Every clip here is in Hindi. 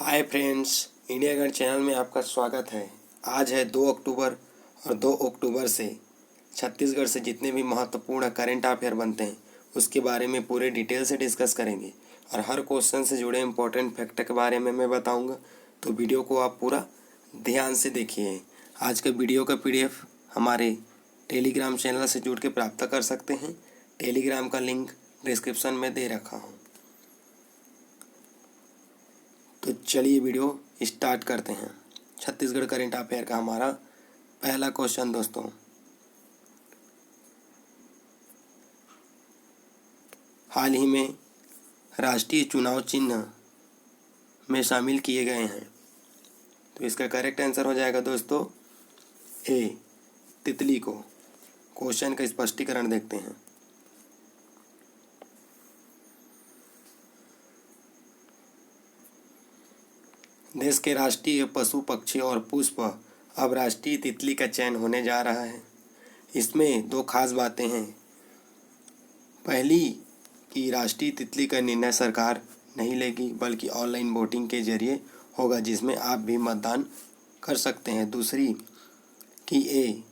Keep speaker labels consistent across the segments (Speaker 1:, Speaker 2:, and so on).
Speaker 1: Hi friends, India guide channel में आपका स्वागत है। आज है 2 अक्टूबर और 2 अक्टूबर से छत्तीसगढ़ से जितने भी महत्वपूर्ण करेंट अफेयर बनते हैं उसके बारे में पूरे डिटेल से डिस्कस करेंगे और हर क्वेश्चन से जुड़े इम्पोर्टेंट फैक्ट के बारे में मैं बताऊंगा। तो वीडियो को आप पूरा ध्यान से देखिए। आज के वीडियो का PDF हमारे टेलीग्राम चैनल से जुड़ के प्राप्त कर सकते हैं। टेलीग्राम का लिंक डिस्क्रिप्शन में दे रखा हूँ। तो चलिए वीडियो स्टार्ट करते हैं। छत्तीसगढ़ करेंट अफेयर का हमारा पहला क्वेश्चन दोस्तों, हाल ही में राष्ट्रीय चुनाव चिन्ह में शामिल किए गए हैं। तो इसका करेक्ट आंसर हो जाएगा दोस्तों ए, तितली को। क्वेश्चन का स्पष्टीकरण देखते हैं। देश के राष्ट्रीय पशु पक्षी और पुष्प अब राष्ट्रीय तितली का चयन होने जा रहा है। इसमें दो खास बातें हैं। पहली कि राष्ट्रीय तितली का निर्णय सरकार नहीं लेगी बल्कि ऑनलाइन वोटिंग के जरिए होगा, जिसमें आप भी मतदान कर सकते हैं। दूसरी कि ये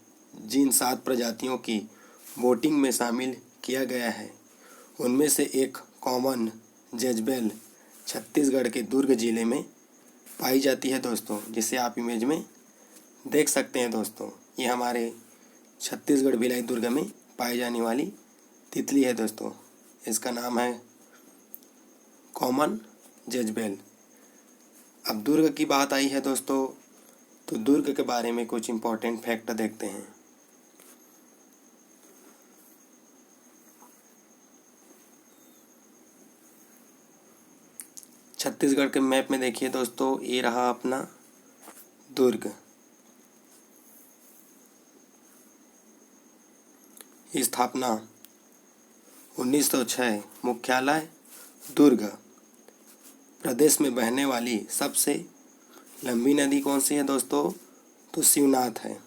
Speaker 1: जिन 7 प्रजातियों की वोटिंग में शामिल किया गया है उनमें से एक कॉमन जेजबेल छत्तीसगढ़ के दुर्ग जिले में पाई जाती है दोस्तों, जिसे आप इमेज में देख सकते हैं दोस्तों। ये हमारे छत्तीसगढ़ भिलाई दुर्ग में पाई जाने वाली तितली है दोस्तों। इसका नाम है कॉमन जेजबेल। अब दुर्ग की बात आई है दोस्तों, तो दुर्ग के बारे में कुछ इम्पोर्टेंट फैक्ट देखते हैं। छत्तीसगढ़ के मैप में देखिए दोस्तों, ये रहा अपना दुर्ग। स्थापना 1906। मुख्यालय दुर्ग। प्रदेश में बहने वाली सबसे लंबी नदी कौन सी है दोस्तों? तो शिवनाथ है।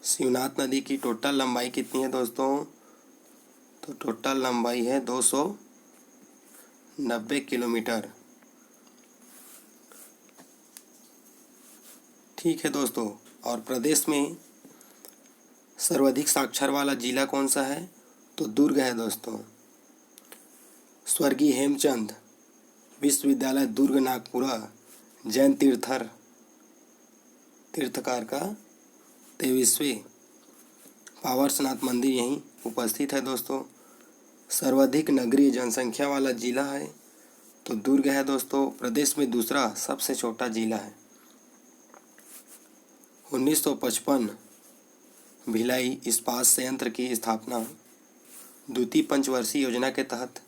Speaker 1: शिवनाथ नदी की टोटल लंबाई कितनी है दोस्तों? तो टोटल लंबाई है 290 किलोमीटर। ठीक है दोस्तों। और प्रदेश में सर्वाधिक साक्षर वाला जिला कौन सा है? तो दुर्ग है दोस्तों। स्वर्गीय हेमचंद विश्वविद्यालय दुर्ग नागपुरा जैन तीर्थकार का 23वें पावरसनाथ मंदिर यहीं उपस्थित है दोस्तों। सर्वाधिक नगरीय जनसंख्या वाला जिला है तो दुर्ग है दोस्तों। प्रदेश में दूसरा सबसे छोटा जिला है। 1955 भिलाई इस्पात संयंत्र की स्थापना द्वितीय पंचवर्षीय योजना के तहत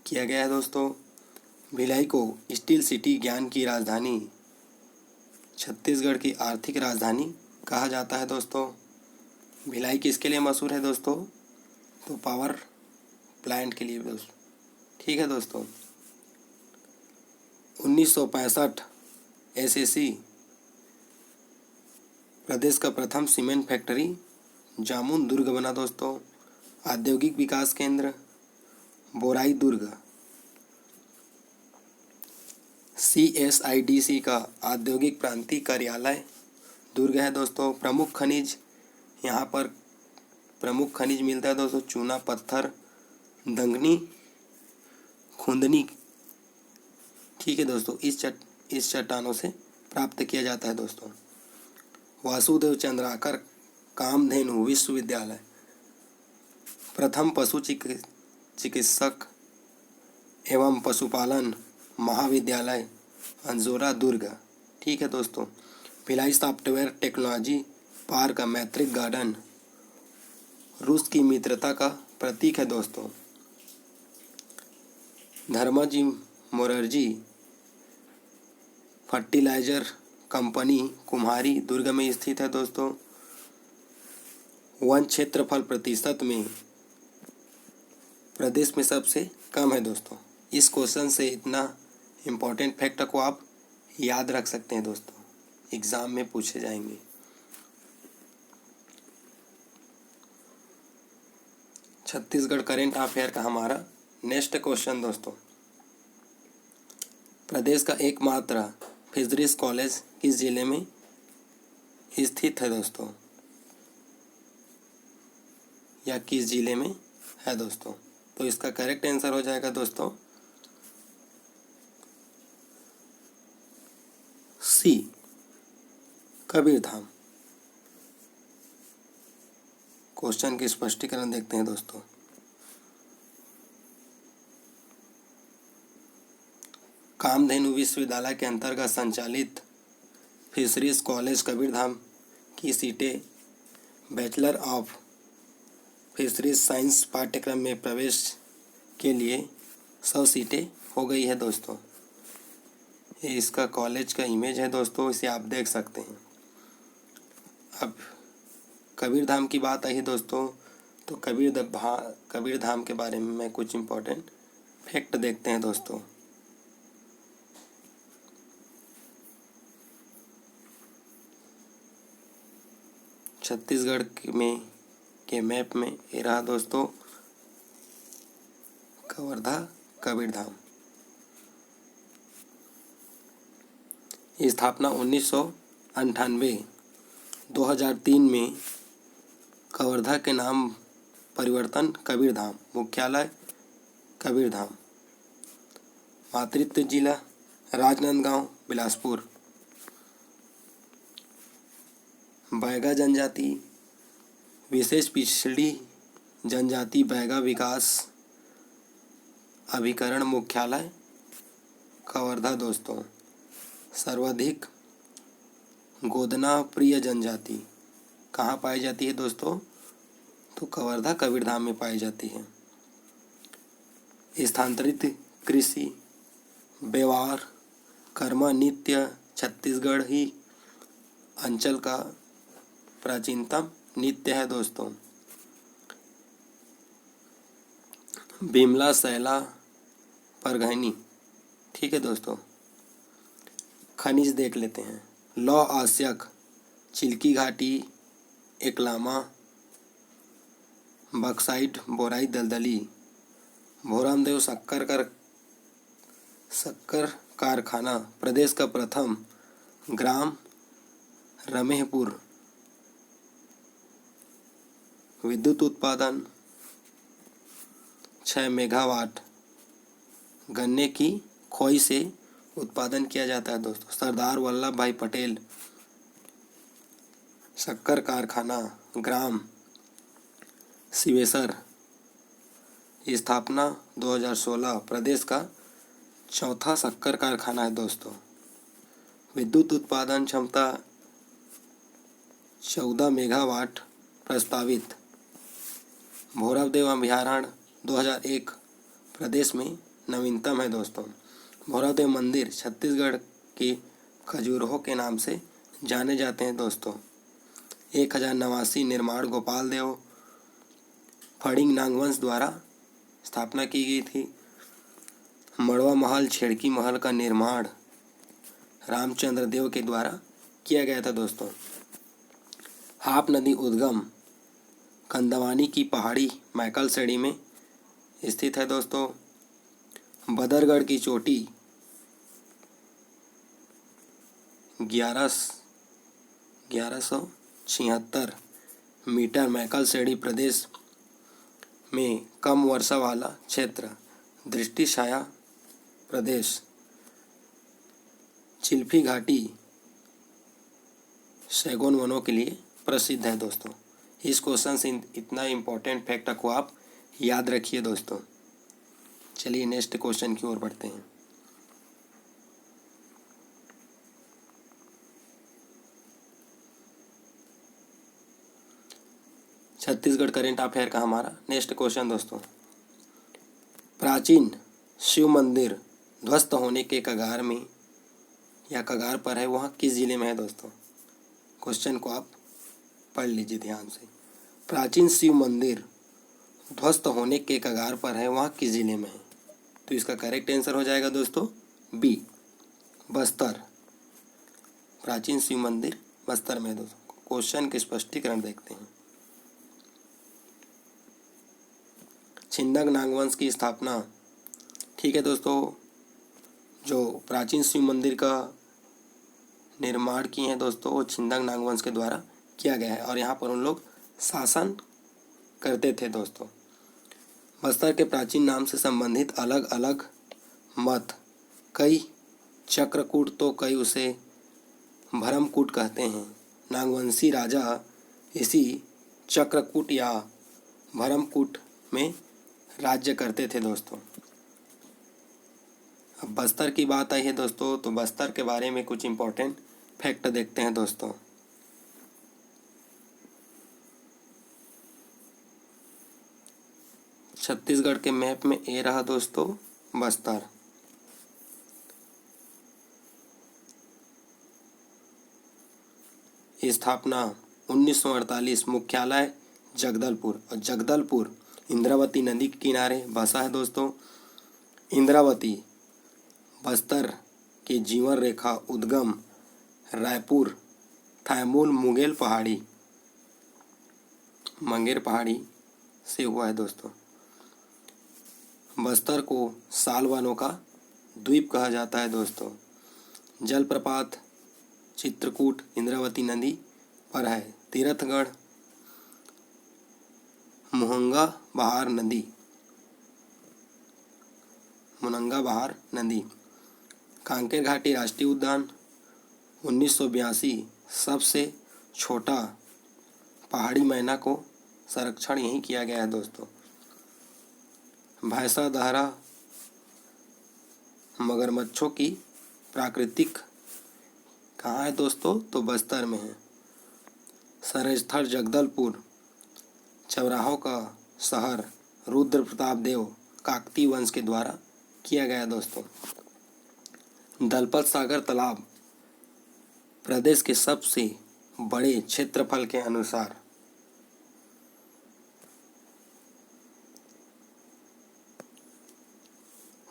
Speaker 1: किया गया है दोस्तों। भिलाई को स्टील सिटी, ज्ञान की राजधानी, छत्तीसगढ़ की आर्थिक राजधानी कहा जाता है दोस्तों। भिलाई किसके लिए मशहूर है दोस्तों? तो पावर प्लांट के लिए दोस्तों। ठीक है दोस्तों। 1965 SSC प्रदेश का प्रथम सीमेंट फैक्ट्री जामुन दुर्ग बना दोस्तों। औद्योगिक विकास केंद्र बोराई दुर्ग। CSIDC का औद्योगिक प्रांतीय कार्यालय दुर्ग है दोस्तों। प्रमुख खनिज, यहाँ पर प्रमुख खनिज मिलता है दोस्तों, चूना पत्थर, दंगनी, खुंदनी। ठीक है दोस्तों। इस चट्टानों से प्राप्त किया जाता है दोस्तों। वासुदेव चंद्राकर कामधेनु विश्वविद्यालय, प्रथम पशु चिकित्सक एवं पशुपालन महाविद्यालय अंजोरा दुर्ग। ठीक है दोस्तों। Bhilai software technology park, Maitri garden रूस की मित्रता का प्रतीक है दोस्तों। धर्माजी मोरारजी फर्टिलाइजर कंपनी कुम्हारी दुर्ग में स्थित है दोस्तों। वन क्षेत्रफल प्रतिशत में प्रदेश में सबसे कम है दोस्तों। इस क्वेश्चन से इतना इम्पोर्टेंट फैक्ट को आप याद रख सकते हैं दोस्तों, एग्जाम में पूछे जाएंगे। छत्तीसगढ़ करेंट अफेयर का हमारा नेक्स्ट क्वेश्चन दोस्तों, प्रदेश का एकमात्र फिशरीज कॉलेज किस जिले में स्थित है दोस्तों, या किस जिले में है दोस्तों? तो इसका करेक्ट आंसर हो जाएगा दोस्तों सी, कबीरधाम। क्वेश्चन के स्पष्टीकरण देखते हैं दोस्तों। कामधेनु विश्वविद्यालय के अंतर्गत संचालित फिशरीज कॉलेज कबीरधाम की सीटें बैचलर ऑफ फिशरीज साइंस पाठ्यक्रम में प्रवेश के लिए 100 सीटें हो गई है दोस्तों। ये इसका कॉलेज का इमेज है दोस्तों, इसे आप देख सकते हैं। अब कबीरधाम की बात आई है दोस्तों, तो कबीरधाम के बारे में मैं कुछ इम्पोर्टेंट फैक्ट देखते हैं दोस्तों। छत्तीसगढ़ के मैप में ये रहा दोस्तों कवर्धा कबीरधाम। स्थापना 1998 2003 में कवर्धा के नाम परिवर्तन कबीरधाम, मुख्यालय कबीरधाम, मातृत्व जिला राजनांदगांव बिलासपुर। बैगा जनजाति विशेष पिछड़ी जनजाति बैगा विकास अभिकरण, मुख्यालय कवर्धा दोस्तों। सर्वाधिक गोदना प्रिय जनजाति कहाँ पाई जाती है दोस्तों? तो कवर्धा कबीरधाम में पाई जाती है। स्थानांतरित कृषि व्यवहार कर्म नित्य छत्तीसगढ़ ही अंचल का प्राचीनतम नृत्य है दोस्तों। बिमला सैला परघैनी, ठीक है दोस्तों। खनिज देख लेते हैं। लौह आस्यक चिल्की घाटी एकलामा, बक्साइट बोराई दलदली। भोरामदेव शक्कर कारखाना प्रदेश का प्रथम ग्राम रमेहपुर। विद्युत उत्पादन 6 मेगावाट गन्ने की खोई से उत्पादन किया जाता है दोस्तों। सरदार वल्लभ भाई पटेल शक्कर कारखाना ग्राम सिवेसर, स्थापना 2016, प्रदेश का चौथा शक्कर कारखाना है दोस्तों। विद्युत उत्पादन क्षमता 14 मेगावाट प्रस्तावित। भोरावदेव अभयारण्य 2001, प्रदेश में नवीनतम है दोस्तों। भोरावदेव मंदिर छत्तीसगढ़ की खजुराहो के नाम से जाने जाते हैं दोस्तों। 1089 निर्माण गोपाल देव फड़िंग नागवंश द्वारा स्थापना की गई थी। मड़वा महल छेड़की महल का निर्माण रामचंद्र देव के द्वारा किया गया था दोस्तों। हाप नदी उद्गम कंदवानी की पहाड़ी मैकल श्रेणी में स्थित है दोस्तों। बदरगढ़ की चोटी 1176 मीटर मैकल श्रेणी, प्रदेश में कम वर्षा वाला क्षेत्र, दृष्टि छाया प्रदेश। चिल्फी घाटी सैगोन वनों के लिए प्रसिद्ध है दोस्तों। इस क्वेश्चन से इतना इम्पोर्टेंट फैक्ट को आप याद रखिए दोस्तों। चलिए नेक्स्ट क्वेश्चन की ओर बढ़ते हैं। छत्तीसगढ़ करेंट अफेयर का हमारा नेक्स्ट क्वेश्चन दोस्तों। प्राचीन शिव मंदिर ध्वस्त होने के कगार में या कगार पर है, वहाँ किस जिले में है दोस्तों? क्वेश्चन को आप पढ़ लीजिए ध्यान से। प्राचीन शिव मंदिर ध्वस्त होने के कगार पर है, वहाँ किस जिले में है? तो इसका करेक्ट आंसर हो जाएगा दोस्तों बी, बस्तर। प्राचीन शिव मंदिर बस्तर में है दोस्तों। क्वेश्चन के स्पष्टीकरण देखते हैं। छिंदक नागवंश की स्थापना, ठीक है दोस्तों, जो प्राचीन शिव मंदिर का निर्माण किए हैं दोस्तों, वो छिंदंग नागवंश के द्वारा किया गया है और यहाँ पर उन लोग शासन करते थे दोस्तों। बस्तर के प्राचीन नाम से संबंधित अलग अलग मत, कई चक्रकूट तो कई उसे भरमकूट कहते हैं। नागवंशी राजा इसी चक्रकूट या भरमकूट में राज्य करते थे दोस्तों। अब बस्तर की बात आई है दोस्तों, तो बस्तर के बारे में कुछ इम्पोर्टेंट फैक्ट देखते हैं दोस्तों। छत्तीसगढ़ के मैप में ये रहा दोस्तों बस्तर। स्थापना 1948, मुख्यालय जगदलपुर, और जगदलपुर इंद्रावती नदी के किनारे बसा है दोस्तों। इंद्रावती बस्तर के जीवन रेखा उद्गम रायपुर थैमूल मंगेर पहाड़ी से हुआ है दोस्तों। बस्तर को सालवनों का द्वीप कहा जाता है दोस्तों। जलप्रपात चित्रकूट इंद्रावती नदी पर है। तीरथगढ़ मुनंगा बहार नदी। कांकेर घाटी राष्ट्रीय उद्यान 1982, सबसे छोटा पहाड़ी मैना को संरक्षण यहीं किया गया है दोस्तों। भैंसा दहरा मगरमच्छों की प्राकृतिक कहाँ है दोस्तों, तो बस्तर में है। सरस्थल जगदलपुर चौराहों का शहर रुद्र प्रताप देव काकतीय वंश के द्वारा किया गया दोस्तों। दलपत सागर तालाब प्रदेश के सबसे बड़े क्षेत्रफल के अनुसार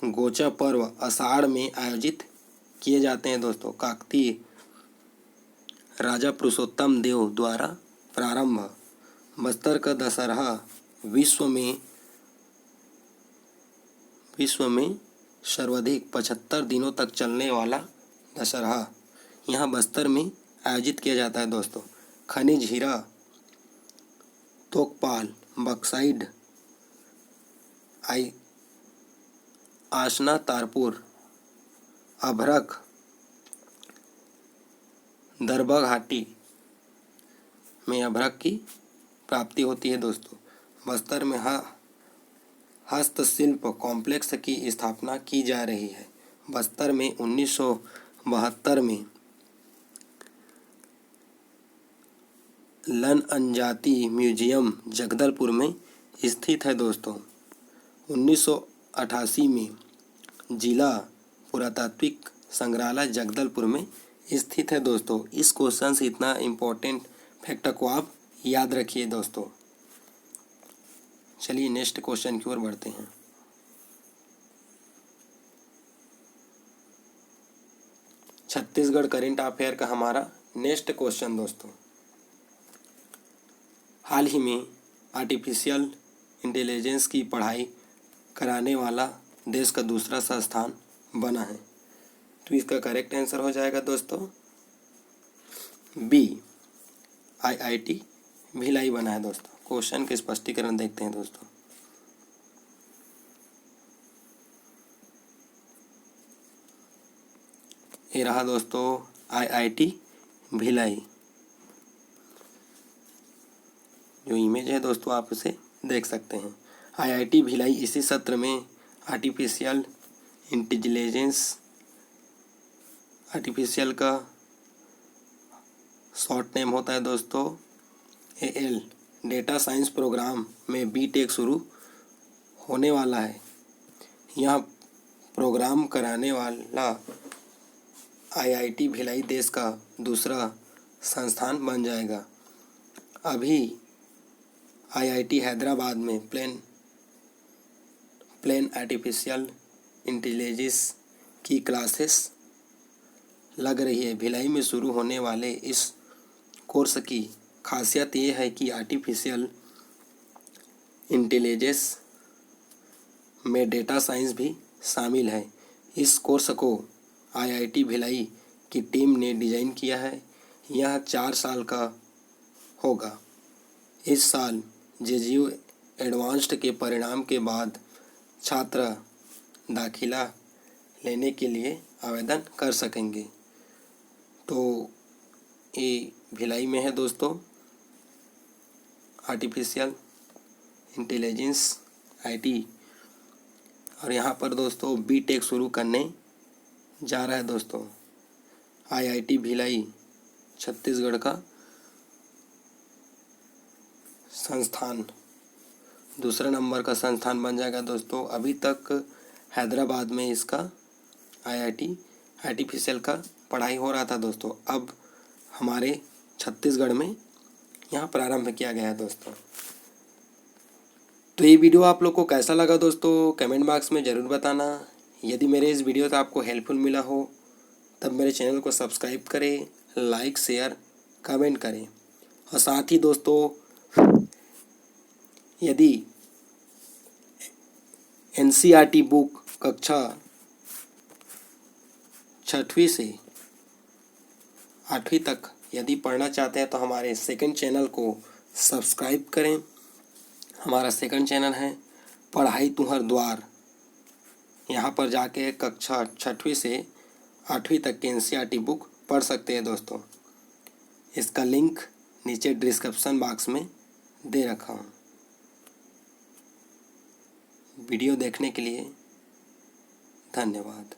Speaker 1: गोचा पर्व आषाढ़ में आयोजित किए जाते हैं दोस्तों। काकतीय राजा पुरुषोत्तम देव द्वारा प्रारंभ। बस्तर का दशहरा विश्व में सर्वाधिक 75 दिनों तक चलने वाला दशहरा यहाँ बस्तर में आयोजित किया जाता है दोस्तों। खनिज हीरा तोकपाल बक्साइड आसना तारपुर अभ्रक दरबा घाटी में अभ्रक की प्राप्ति होती है दोस्तों। बस्तर में हस्तशिल्प कॉम्प्लेक्स की स्थापना की जा रही है। बस्तर में 1972 में लन जनजाति म्यूजियम जगदलपुर में स्थित है दोस्तों। 1988 में जिला पुरातात्विक संग्रहालय जगदलपुर में स्थित है दोस्तों। इस क्वेश्चन से इतना इम्पोर्टेंट फैक्ट को आप याद रखिए दोस्तों। चलिए नेक्स्ट क्वेश्चन की ओर बढ़ते हैं। छत्तीसगढ़ करेंट अफेयर का हमारा नेक्स्ट क्वेश्चन दोस्तों। हाल ही में आर्टिफिशियल इंटेलिजेंस की पढ़ाई कराने वाला देश का दूसरा संस्थान बना है, तो इसका करेक्ट आंसर हो जाएगा दोस्तों बी, IIT भिलाई बना है दोस्तों। क्वेश्चन के स्पष्टीकरण देखते हैं दोस्तों। ये रहा दोस्तों IIT भिलाई, जो इमेज है दोस्तों आप उसे देख सकते हैं। IIT भिलाई इसी सत्र में आर्टिफिशियल का शॉर्ट नेम होता है दोस्तों AL, डेटा साइंस प्रोग्राम में BTech शुरू होने वाला है। यह प्रोग्राम कराने वाला IIT भिलाई देश का दूसरा संस्थान बन जाएगा। अभी IIT हैदराबाद में प्लेन आर्टिफिशियल इंटेलिजेंस की क्लासेस लग रही है। भिलाई में शुरू होने वाले इस कोर्स की खासियत ये है कि आर्टिफिशियल इंटेलिजेंस में डेटा साइंस भी शामिल है। इस कोर्स को IIT भिलाई की टीम ने डिज़ाइन किया है। यह 4 साल का होगा। इस साल JGU एडवांस्ड के परिणाम के बाद छात्र दाखिला लेने के लिए आवेदन कर सकेंगे। तो ये भिलाई में है दोस्तों, आर्टिफिशियल इंटेलिजेंस IT, और यहाँ पर दोस्तों BTech शुरू करने जा रहा है दोस्तों। IIT भिलाई छत्तीसगढ़ का संस्थान दूसरे नंबर का संस्थान बन जाएगा दोस्तों। अभी तक हैदराबाद में इसका IIT आर्टिफिशियल का पढ़ाई हो रहा था दोस्तों। अब हमारे छत्तीसगढ़ में यहाँ प्रारंभ किया गया है दोस्तों। तो ये वीडियो आप लोग को कैसा लगा दोस्तों, कमेंट बॉक्स में ज़रूर बताना। यदि मेरे इस वीडियो से आपको हेल्पफुल मिला हो तब मेरे चैनल को सब्सक्राइब करें, लाइक शेयर कमेंट करें। और साथ ही दोस्तों, यदि NCERT बुक कक्षा 6वीं से 8वीं तक यदि पढ़ना चाहते हैं तो हमारे सेकंड चैनल को सब्सक्राइब करें। हमारा सेकंड चैनल है पढ़ाई तुम्हार द्वार। यहाँ पर जाके कक्षा 6वीं से 8वीं तक के NCERT बुक पढ़ सकते हैं दोस्तों। इसका लिंक नीचे डिस्क्रिप्शन बॉक्स में दे रखा हूँ। वीडियो देखने के लिए धन्यवाद।